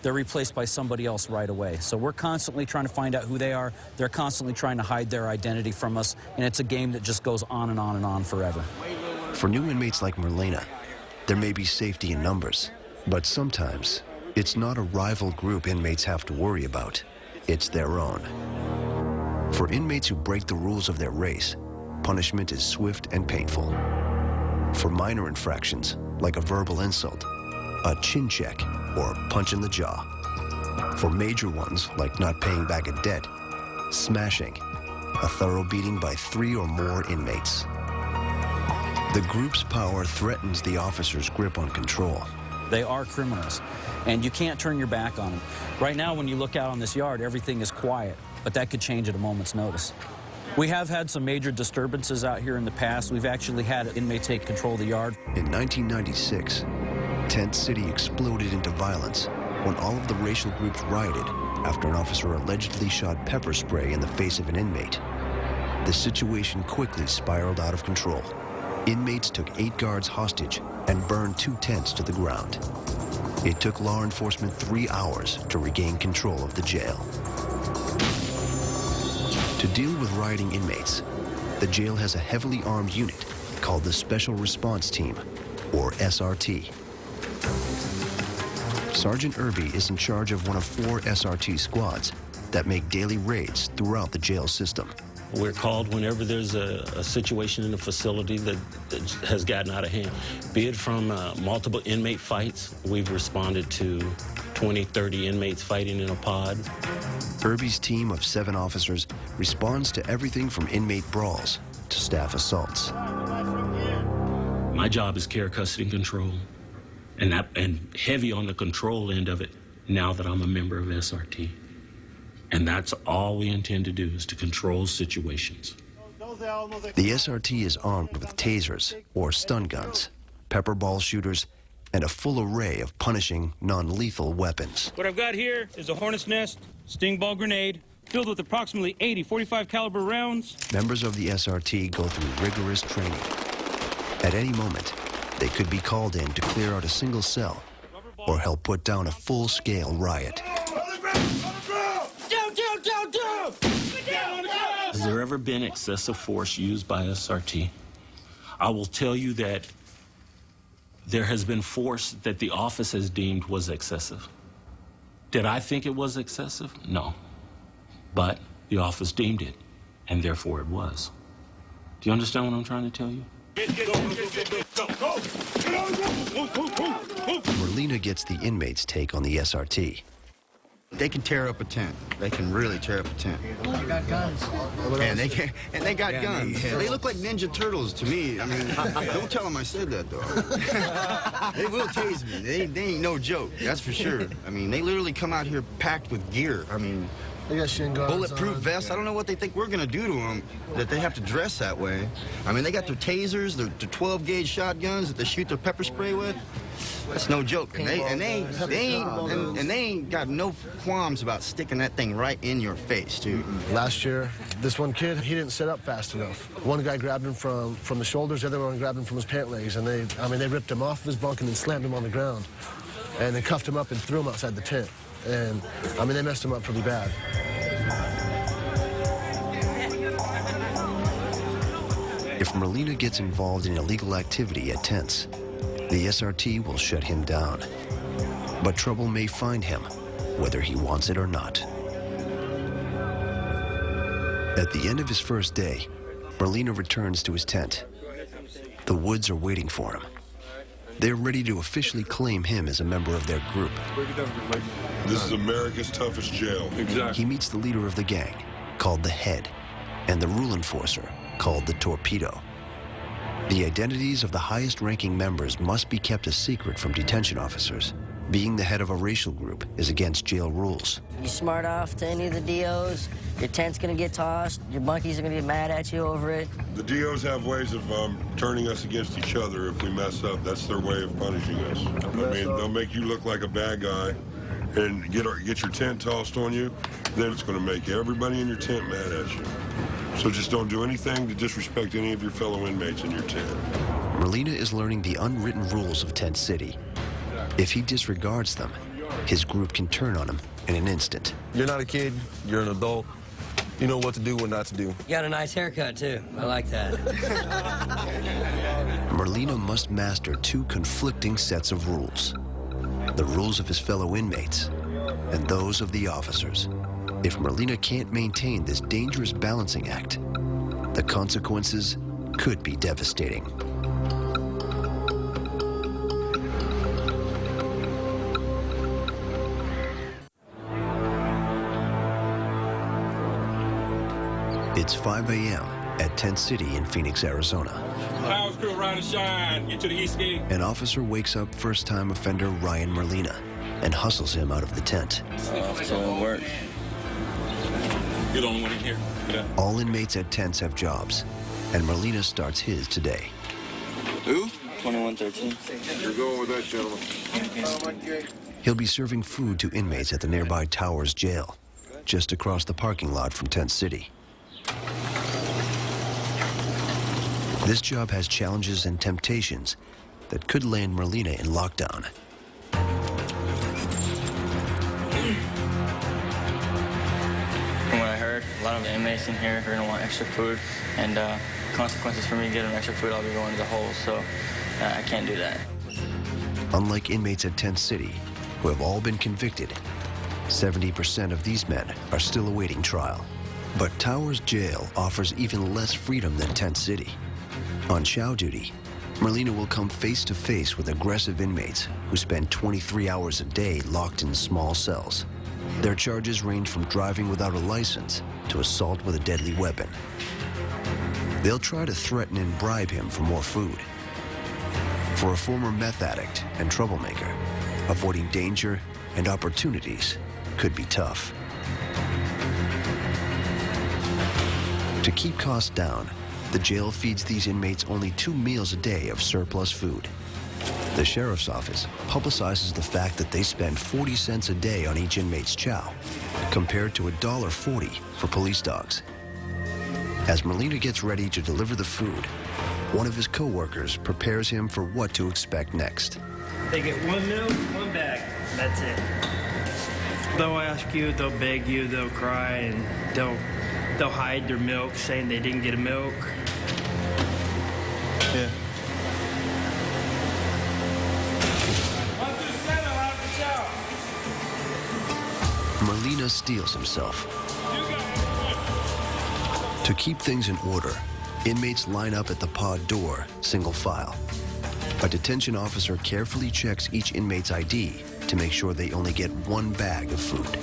they're replaced by somebody else right away. So we're constantly trying to find out who they are. They're constantly trying to hide their identity from us, and it's a game that just goes on and on and on forever. For new inmates like Merlina, there may be safety in numbers, but sometimes it's not a rival group inmates have to worry about. It's their own. For inmates who break the rules of their race, punishment is swift and painful. For minor infractions, like a verbal insult, a chin check, or a punch in the jaw. For major ones, like not paying back a debt, smashing, a thorough beating by 3 or more inmates. The group's power threatens the officer's grip on control. They are criminals, and you can't turn your back on them. Right now, when you look out on this yard, everything is quiet, but that could change at a moment's notice. We have had some major disturbances out here in the past. We've actually had inmates take control of the yard. In 1996, Tent City exploded into violence when all of the racial groups rioted after an officer allegedly shot pepper spray in the face of an inmate. The situation quickly spiraled out of control. Inmates took 8 guards hostage and burned 2 tents to the ground. It took law enforcement 3 hours to regain control of the jail. To deal with rioting inmates, the jail has a heavily armed unit called the Special Response Team, or SRT. Sergeant Irby is in charge of one of 4 SRT squads that make daily raids throughout the jail system. We're called whenever there's a situation in the facility that has gotten out of hand. Be it from multiple inmate fights, we've responded to 20, 30 inmates fighting in a pod. Irby's team of 7 officers responds to everything from inmate brawls to staff assaults. My job is care, custody, and control, and heavy on the control end of it now that I'm a member of SRT. And that's all we intend to do, is to control situations. The SRT is armed with tasers, or stun guns, pepper ball shooters, and a full array of punishing, non-lethal weapons. What I've got here is a hornet's nest sting ball grenade filled with approximately 80 45 caliber rounds. Members of the SRT go through rigorous training. At any moment, they could be called in to clear out a single cell or help put down a full-scale riot. Has there ever been excessive force used by SRT? I will tell you that there has been force that the office has deemed was excessive. Did I think it was excessive? No. But the office deemed it, and therefore it was. Do you understand what I'm trying to tell you? Merlina gets the inmates' take on the SRT. They can tear up a tent. They can really tear up a tent. They got guns. And they got guns. They look like Ninja Turtles to me. I mean, don't tell them I said that, though. They will tase me. They ain't no joke, that's for sure. I mean, they literally come out here packed with gear. I mean, they got shin guards, bulletproof vests. I don't know what they think we're going to do to them, that they have to dress that way. I mean, they got their tasers, their 12-gauge shotguns that they shoot their pepper spray with. That's no joke. And they ain't got no qualms about sticking that thing right in your face, too. Last year, this one kid, he didn't sit up fast enough. One guy grabbed him from the shoulders, the other one grabbed him from his pant legs, and they ripped him off of his bunk and then slammed him on the ground. And they cuffed him up and threw him outside the tent. And, I mean, they messed him up pretty bad. If Merlina gets involved in illegal activity at tents, the SRT will shut him down. But trouble may find him, whether he wants it or not. At the end of his first day, Merlina returns to his tent. The woods are waiting for him. They're ready to officially claim him as a member of their group. This is America's toughest jail. Exactly. He meets the leader of the gang, called the Head, and the rule enforcer, called the Torpedo. The identities of the highest-ranking members must be kept a secret from detention officers. Being the head of a racial group is against jail rules. You smart off to any of the DOs, your tent's gonna get tossed, your monkeys are gonna get mad at you over it. The DOs have ways of turning us against each other if we mess up. That's their way of punishing us. I mean, they'll make you look like a bad guy and get your tent tossed on you, then it's gonna make everybody in your tent mad at you. So just don't do anything to disrespect any of your fellow inmates in your tent. Merlina is learning the unwritten rules of Tent City. If he disregards them, his group can turn on him in an instant. You're not a kid, you're an adult. You know what to do, what not to do. You got a nice haircut, too. I like that. Merlina must master two conflicting sets of rules. The rules of his fellow inmates and those of the officers. If Merlina can't maintain this dangerous balancing act, the consequences could be devastating. It's 5 a.m. at Tent City in Phoenix, Arizona. Power crew, ride and shine. Get to the east gate. An officer wakes up first-time offender Ryan Merlina and hustles him out of the tent. Off to work. You're the only one in here. All inmates at tents have jobs, and Merlina starts his today. Who? 2113. You're going with that, gentlemen. He'll be serving food to inmates at the nearby Towers Jail, just across the parking lot from Tent City. This job has challenges and temptations that could land Merlina in lockdown. From what I heard, a lot of the inmates in here are going to want extra food, and consequences for me getting extra food, I'll be going to the hole, so I can't do that. Unlike inmates at Tent City, who have all been convicted, 70% of these men are still awaiting trial. But Towers Jail offers even less freedom than Tent City. On chow duty, Merlina will come face to face with aggressive inmates who spend 23 hours a day locked in small cells. Their charges range from driving without a license to assault with a deadly weapon. They'll try to threaten and bribe him for more food. For a former meth addict and troublemaker, avoiding danger and opportunities could be tough. To keep costs down, the jail feeds these inmates only 2 meals a day of surplus food. The sheriff's office publicizes the fact that they spend 40 cents a day on each inmate's chow, compared to $1.40 for police dogs. As Merlina gets ready to deliver the food, one of his co-workers prepares him for what to expect next. They get 1 milk, 1 bag. That's it. They'll ask you, they'll beg you, they'll cry, and they'll hide their milk, saying they didn't get a milk. Yeah. Merlina steels himself. To keep things in order, inmates line up at the pod door, single file. A detention officer carefully checks each inmate's ID to make sure they only get 1 bag of food.